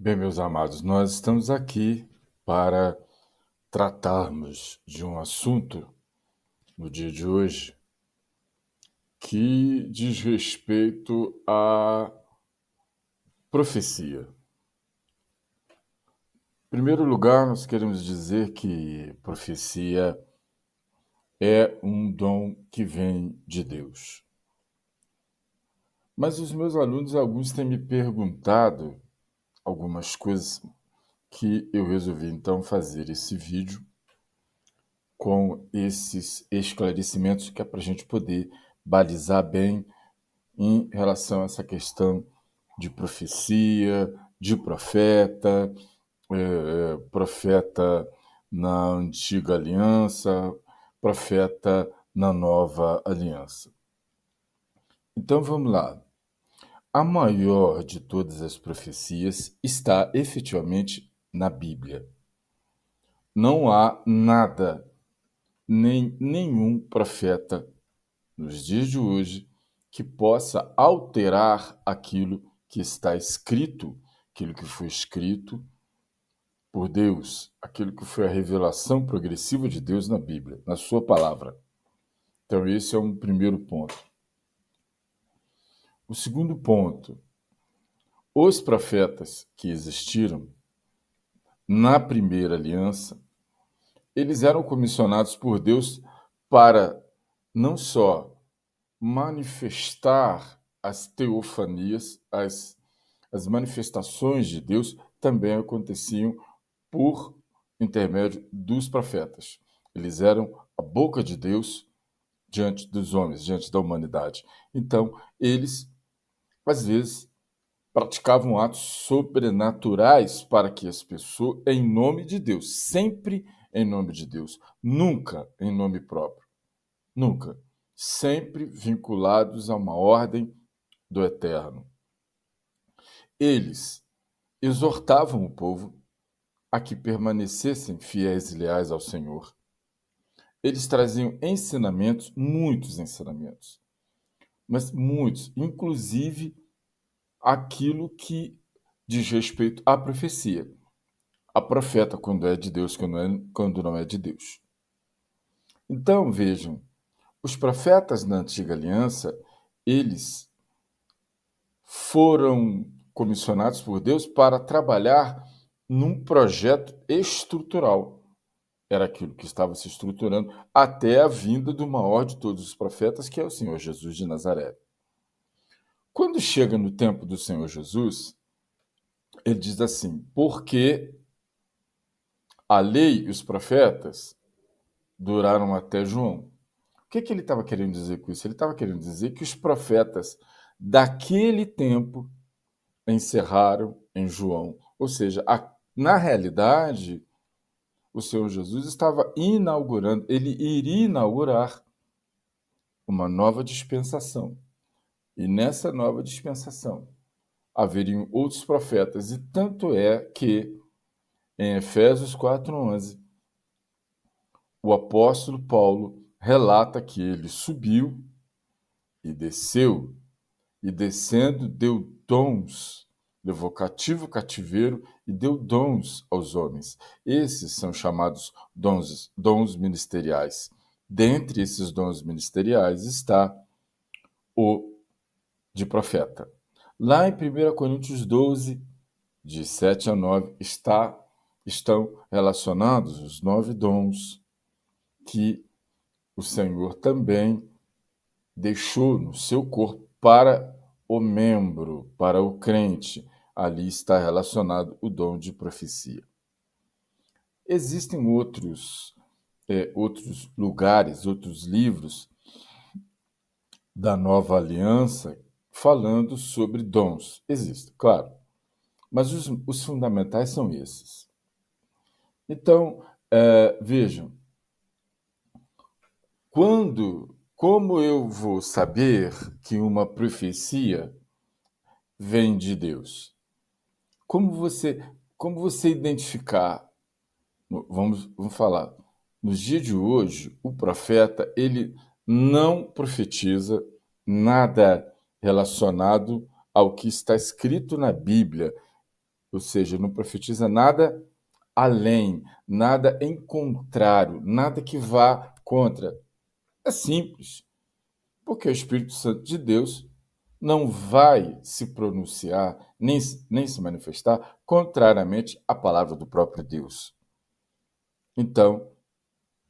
Bem, meus amados, nós estamos aqui para tratarmos de um assunto no dia de hoje que diz respeito à profecia. Em primeiro lugar, nós queremos dizer que profecia é um dom que vem de Deus. Mas os meus alunos, alguns têm me perguntado algumas coisas que eu resolvi então fazer esse vídeo com esses esclarecimentos que é para a gente poder balizar bem em relação a essa questão de profecia, de profeta, profeta na antiga aliança, profeta na nova aliança. Então vamos lá. A maior de todas as profecias está efetivamente na Bíblia. Não há nada, nem nenhum profeta nos dias de hoje que possa alterar aquilo que está escrito, aquilo que foi escrito por Deus, aquilo que foi a revelação progressiva de Deus na Bíblia, na sua palavra. Então esse é um primeiro ponto. O segundo ponto, os profetas que existiram na primeira aliança, eles eram comissionados por Deus para não só manifestar as teofanias, as manifestações de Deus também aconteciam por intermédio dos profetas. Eles eram a boca de Deus diante dos homens, diante da humanidade. Então, eles, às vezes, praticavam atos sobrenaturais para que as pessoas, em nome de Deus, sempre em nome de Deus, nunca em nome próprio. Nunca. Sempre vinculados a uma ordem do Eterno. Eles exortavam o povo a que permanecessem fiéis e leais ao Senhor. Eles traziam ensinamentos, muitos ensinamentos, mas muitos, inclusive aquilo que diz respeito à profecia. A profeta, quando é de Deus, quando não é de Deus. Então, vejam, os profetas na antiga aliança, eles foram comissionados por Deus para trabalhar num projeto estrutural. Era aquilo que estava se estruturando até a vinda do maior de todos os profetas, que é o Senhor Jesus de Nazaré. Quando chega no tempo do Senhor Jesus, ele diz assim: porque a lei e os profetas duraram até João. O que ele estava querendo dizer com isso? Ele estava querendo dizer que os profetas daquele tempo encerraram em João. Ou seja, na realidade, o Senhor Jesus estava inaugurando, ele iria inaugurar uma nova dispensação. E nessa nova dispensação haveriam outros profetas. E tanto é que, em Efésios 4:11, o apóstolo Paulo relata que ele subiu e desceu, e descendo deu dons, levou cativo o cativeiro e deu dons aos homens. Esses são chamados dons ministeriais. Dentre esses dons ministeriais está o de profeta. Lá em 1 Coríntios 12, de 7 a 9, estão relacionados os 9 dons que o Senhor também deixou no seu corpo para o membro, para o crente. Ali está relacionado o dom de profecia. Existem outros lugares, outros livros da Nova Aliança falando sobre dons. Existem, claro, mas os fundamentais são esses. Então, vejam, como eu vou saber que uma profecia vem de Deus? Como você identificar? Vamos falar. Nos dias de hoje, o profeta ele não profetiza nada relacionado ao que está escrito na Bíblia. ou seja, não profetiza nada além, nada em contrário, nada que vá contra. É simples, porque o Espírito Santo de Deus não vai se pronunciar, nem se manifestar contrariamente à palavra do próprio Deus. Então,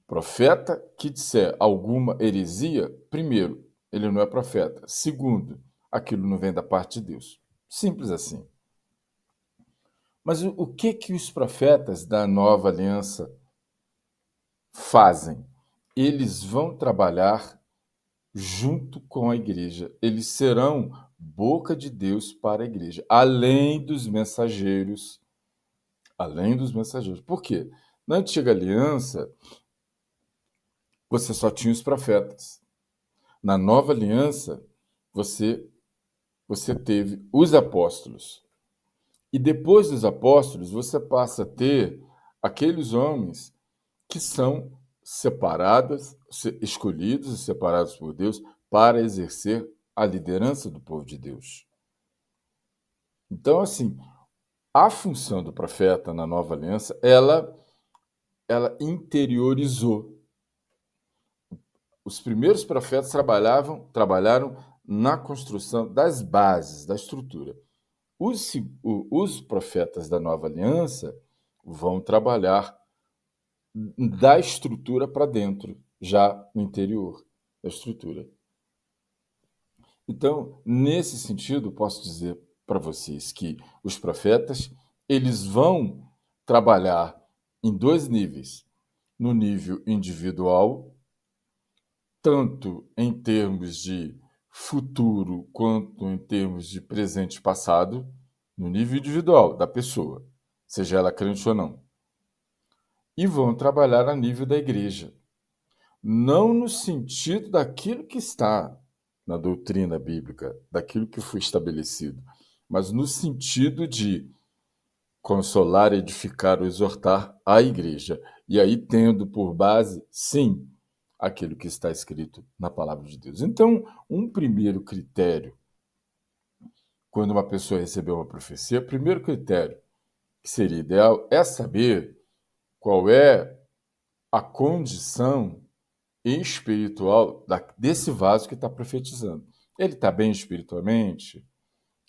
profeta que disser alguma heresia, primeiro, ele não é profeta. Segundo, aquilo não vem da parte de Deus. Simples assim. Mas o que que os profetas da nova aliança fazem? Eles vão trabalhar junto com a igreja. Eles serão boca de Deus para a igreja, além dos mensageiros. Além dos mensageiros. Por quê? Na antiga aliança, você só tinha os profetas. Na nova aliança, você você teve os apóstolos. E depois dos apóstolos, você passa a ter aqueles homens que são separados, escolhidos e separados por Deus para exercer a liderança do povo de Deus. Então, assim, a função do profeta na nova aliança, ela interiorizou. Os primeiros profetas trabalharam na construção das bases, da estrutura. Os profetas da nova aliança vão trabalhar da estrutura para dentro, já no interior da estrutura. Então, nesse sentido, posso dizer para vocês que os profetas, eles vão trabalhar em dois níveis. No nível individual, tanto em termos de futuro quanto em termos de presente e passado, no nível individual da pessoa, seja ela crente ou não. E vão trabalhar a nível da igreja, não no sentido daquilo que está na doutrina bíblica, daquilo que foi estabelecido, mas no sentido de consolar, edificar ou exortar a igreja. E aí tendo por base, sim, aquilo que está escrito na palavra de Deus. Então, um primeiro critério, quando uma pessoa recebeu uma profecia, o primeiro critério que seria ideal é saber qual é a condição espiritual desse vaso que está profetizando. Ele está bem espiritualmente?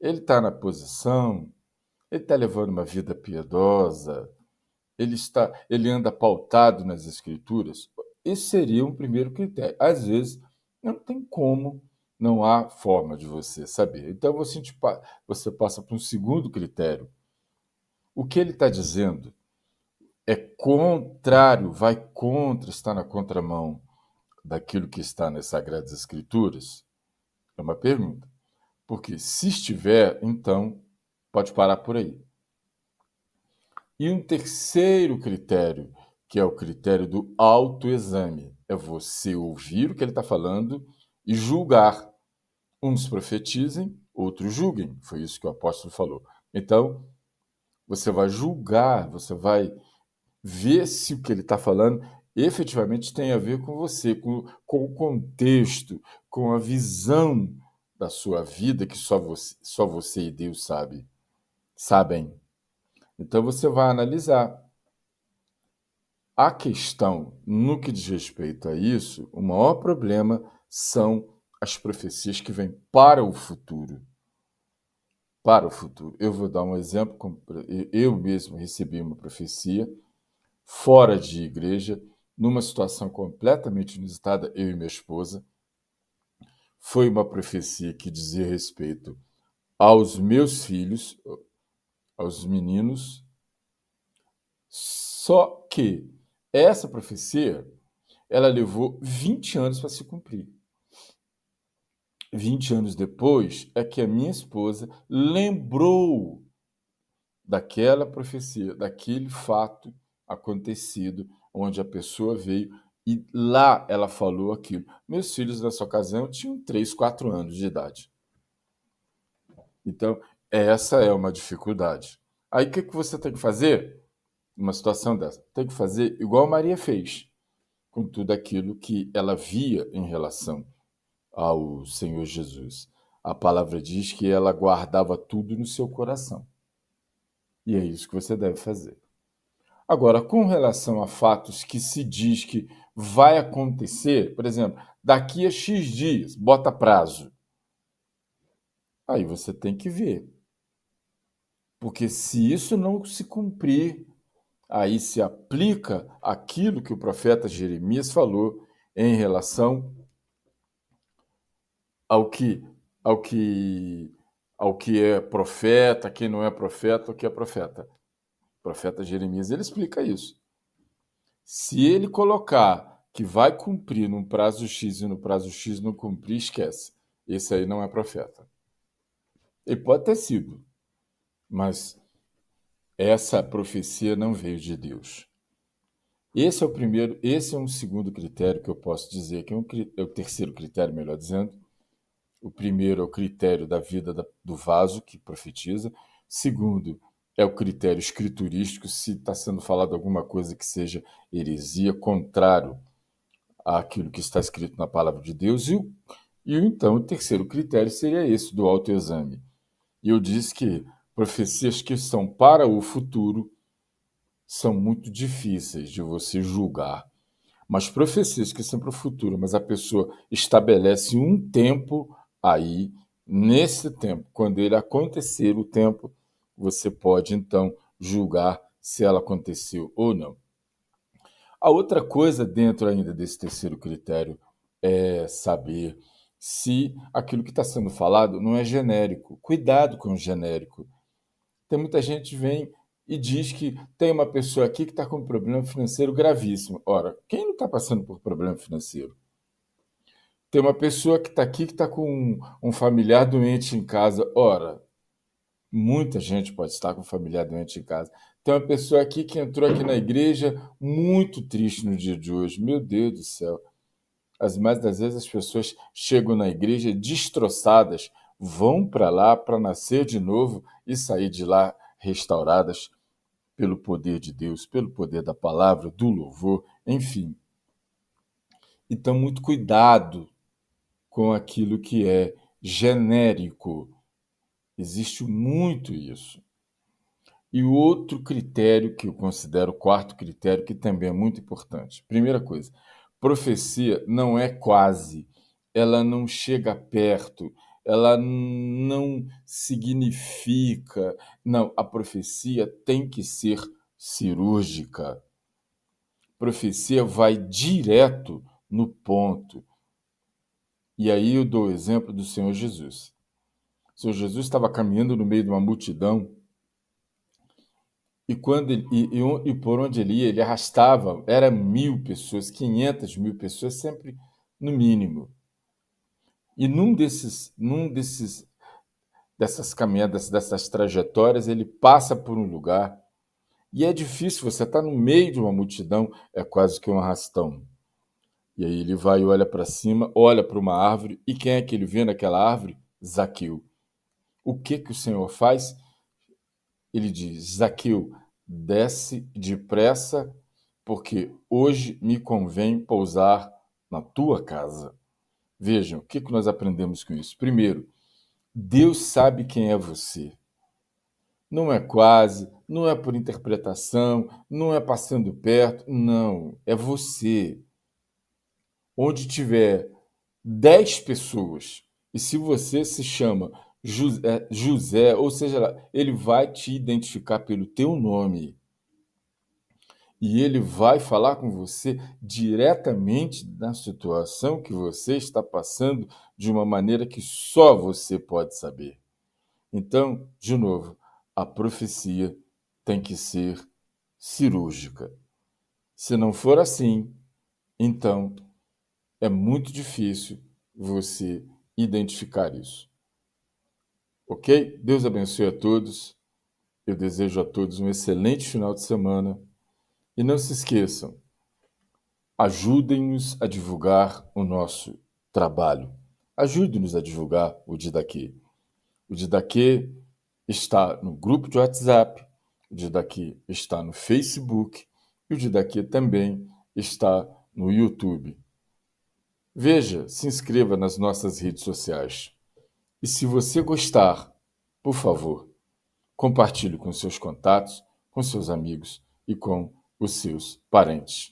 Ele está na posição? Ele está levando uma vida piedosa? Ele anda pautado nas escrituras? Esse seria um primeiro critério. Às vezes, não tem como, não há forma de você saber. Então, você passa para um segundo critério. O que ele está dizendo é contrário, vai contra, está na contramão daquilo que está nas Sagradas Escrituras? É uma pergunta. Porque se estiver, então, pode parar por aí. E um terceiro critério, que é o critério do autoexame, é você ouvir o que ele está falando e julgar. Uns profetizem, outros julguem. Foi isso que o apóstolo falou. Então, você vai julgar, você vai ver se o que ele está falando efetivamente tem a ver com você, com o contexto, com a visão da sua vida que só você e Deus sabem. Então você vai analisar. A questão, no que diz respeito a isso, o maior problema são as profecias que vêm para o futuro. Para o futuro. Eu vou dar um exemplo. Eu mesmo recebi uma profecia fora de igreja, numa situação completamente inusitada, eu e minha esposa. Foi uma profecia que dizia respeito aos meus filhos, aos meninos, só que essa profecia, ela levou 20 anos para se cumprir. 20 anos depois é que a minha esposa lembrou daquela profecia, daquele fato acontecido, onde a pessoa veio e lá ela falou aquilo. Meus filhos, nessa ocasião, tinham 3, 4 anos de idade. Então, essa é uma dificuldade. Aí, o que você tem que fazer numa situação dessa? Tem que fazer igual Maria fez, com tudo aquilo que ela via em relação ao Senhor Jesus. A palavra diz que ela guardava tudo no seu coração. E é isso que você deve fazer. Agora, com relação a fatos que se diz que vai acontecer, por exemplo, daqui a X dias, bota prazo. Aí você tem que ver. Porque se isso não se cumprir, aí se aplica aquilo que o profeta Jeremias falou em relação ao que ao que ao que é profeta, quem não é profeta, o que é profeta. O profeta Jeremias, ele explica isso. Se ele colocar que vai cumprir num prazo X e no prazo X não cumprir, esquece. Esse aí não é profeta. Ele pode ter sido, mas essa profecia não veio de Deus. Esse é o primeiro, esse é um segundo critério que eu posso dizer, que é o terceiro critério, melhor dizendo. O primeiro é o critério da vida do vaso, que profetiza. Segundo, é o critério escriturístico, se está sendo falado alguma coisa que seja heresia, contrário àquilo que está escrito na palavra de Deus. Então, o terceiro critério seria esse, do autoexame. E eu disse que profecias que são para o futuro são muito difíceis de você julgar. Mas profecias que são para o futuro, mas a pessoa estabelece um tempo aí, nesse tempo, quando ele acontecer o tempo, você pode então julgar se ela aconteceu ou não. A outra coisa dentro ainda desse terceiro critério é saber se aquilo que está sendo falado não é genérico. Cuidado com o genérico. Tem muita gente que vem e diz que tem uma pessoa aqui que está com um problema financeiro gravíssimo. Ora, quem não está passando por problema financeiro? Tem uma pessoa que está aqui que está com um familiar doente em casa. Ora, muita gente pode estar com um familiar doente em casa. Tem uma pessoa aqui que entrou aqui na igreja muito triste no dia de hoje. Meu Deus do céu. As mais das vezes as pessoas chegam na igreja destroçadas, vão para lá para nascer de novo e sair de lá restauradas pelo poder de Deus, pelo poder da palavra, do louvor, enfim. Então, muito cuidado com aquilo que é genérico. Existe muito isso. E o outro critério que eu considero o quarto critério, que também é muito importante. Primeira coisa, profecia não é quase, ela não chega perto, ela não significa. Não, a profecia tem que ser cirúrgica. Profecia vai direto no ponto. E aí eu dou o exemplo do Senhor Jesus. O Senhor Jesus estava caminhando no meio de uma multidão e quando e por onde ele ia, ele arrastava, era 1.000 pessoas, 500.000 pessoas, sempre no mínimo. E dessas caminhadas, dessas trajetórias, ele passa por um lugar e é difícil, você está no meio de uma multidão, é quase que um arrastão. E aí ele vai e olha para cima, olha para uma árvore, e quem é que ele vê naquela árvore? Zaqueu. O que que o Senhor faz? Ele diz: Zaqueu, desce depressa, porque hoje me convém pousar na tua casa. Vejam, o que que nós aprendemos com isso? Primeiro, Deus sabe quem é você. Não é quase, não é por interpretação, não é passando perto, não, é você. Onde tiver 10 pessoas, e se você se chama José, ou seja lá, ele vai te identificar pelo teu nome. E ele vai falar com você diretamente na situação que você está passando de uma maneira que só você pode saber. Então, de novo, a profecia tem que ser cirúrgica. Se não for assim, então é muito difícil você identificar isso. Ok? Deus abençoe a todos. Eu desejo a todos um excelente final de semana. E não se esqueçam, ajudem-nos a divulgar o nosso trabalho. Ajude-nos a divulgar o Didaquê. O Didaquê está no grupo de WhatsApp, o Didaquê está no Facebook e o Didaquê também está no YouTube. Veja, se inscreva nas nossas redes sociais. E se você gostar, por favor, Compartilhe com seus contatos, com seus amigos e com os seus parentes.